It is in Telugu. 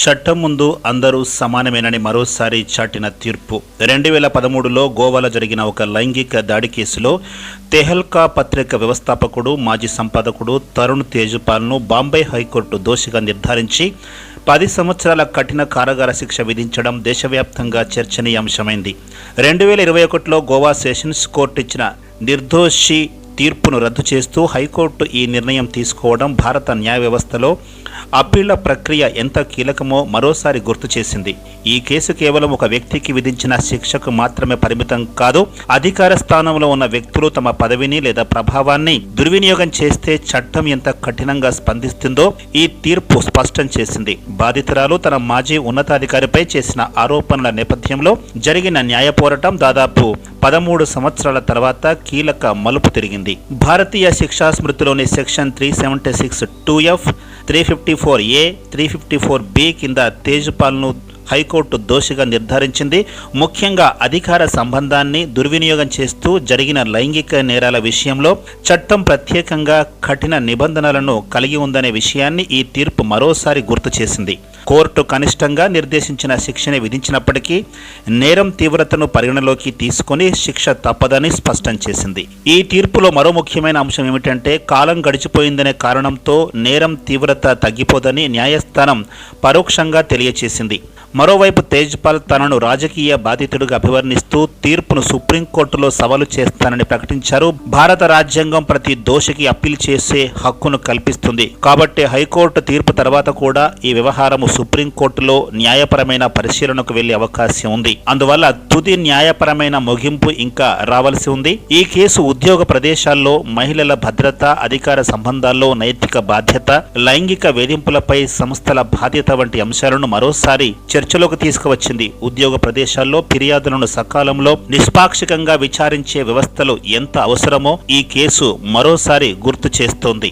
చట్టం ముందు అందరూ సమానమేనని మరోసారి చాటిన తీర్పు. 2013లో గోవాలో జరిగిన ఒక లైంగిక దాడి కేసులో తెహల్కా పత్రిక వ్యవస్థాపకుడు మాజీ సంపాదకుడు తరుణ్ తేజ్పాల్ను బాంబే హైకోర్టు దోషిగా నిర్ధారించి 10 సంవత్సరాల కఠిన కారాగార శిక్ష విధించడం దేశవ్యాప్తంగా చర్చనీయాంశమైంది. 2021లో గోవా సెషన్స్ కోర్టు ఇచ్చిన నిర్దోషి తీర్పును రద్దు చేస్తూ హైకోర్టు ఈ నిర్ణయం తీసుకోవడం భారత న్యాయ వ్యవస్థలో అప్పీళ్ల ప్రక్రియ ఎంత కీలకమో మరోసారి గుర్తు చేసింది. ఈ కేసు కేవలం ఒక వ్యక్తికి విధించిన శిక్షకు మాత్రమే పరిమితం కాదు. అధికార స్థానంలో ఉన్న వ్యక్తులు తమ పదవిని లేదా ప్రభావాన్ని దుర్వినియోగం చేస్తే చట్టం ఎంత కఠినంగా స్పందిస్తుందో ఈ తీర్పు స్పష్టం చేసింది. బాధితురాలు తన మాజీ ఉన్నతాధికారిపై చేసిన ఆరోపణల నేపథ్యంలో జరిగిన న్యాయ పోరాటం దాదాపు 13 సంవత్సరాల తర్వాత కీలక మలుపు తిరిగింది. భారతీయ శిక్షా స్మృతిలోని సెక్షన్ 376 2F 354A 354B కింద తేజ్పాల్ను హైకోర్టు దోషిగా నిర్ధారించింది. ముఖ్యంగా అధికార సంబంధాన్ని దుర్వినియోగం చేస్తూ జరిగిన లైంగిక నేరాల విషయంలో చట్టం ప్రత్యేకంగా కఠిన నిబంధనలను కలిగి ఉందనే విషయాన్ని ఈ తీర్పు మరోసారి గుర్తు చేసింది. కోర్టు కనిష్టంగా నిర్దేశించిన శిక్షని విధించినప్పటికీ నేరం తీవ్రతను పరిగణలోకి తీసుకుని శిక్ష తప్పదని స్పష్టం చేసింది. ఈ తీర్పులో మరో ముఖ్యమైన అంశం ఏమిటంటే కాలం గడిచిపోయిందనే కారణంతో నేరం తీవ్రత తగ్గిపోదని న్యాయస్థానం పరోక్షంగా తెలియచేసింది. మరోవైపు తేజ్పాల్ తనను రాజకీయ బాధితుడిగా అభివర్ణిస్తూ తీర్పును సుప్రీంకోర్టులో సవాలు చేస్తానని ప్రకటించారు. భారత రాజ్యాంగం ప్రతి దోషికి అప్పీల్ చేసే హక్కును కల్పిస్తుంది. కాబట్టి హైకోర్టు తీర్పు తర్వాత కూడా ఈ వ్యవహారము సుప్రీంకోర్టులో న్యాయపరమైన పరిశీలనకు వెళ్లే అవకాశం ఉంది. అందువల్ల తుది న్యాయపరమైన ముగింపు ఇంకా రావాల్సి ఉంది. ఈ కేసు ఉద్యోగ ప్రదేశాల్లో మహిళల భద్రత, అధికార సంబంధాల్లో నైతిక బాధ్యత, లైంగిక వేధింపులపై సంస్థల బాధ్యత వంటి అంశాలను మరోసారి చర్చలోకి తీసుకువచ్చింది. ఉద్యోగ ప్రదేశాల్లో ఫిర్యాదులను సకాలంలో నిష్పాక్షికంగా విచారించే వ్యవస్థలు ఎంత అవసరమో ఈ కేసు మరోసారి గుర్తు చేస్తోంది.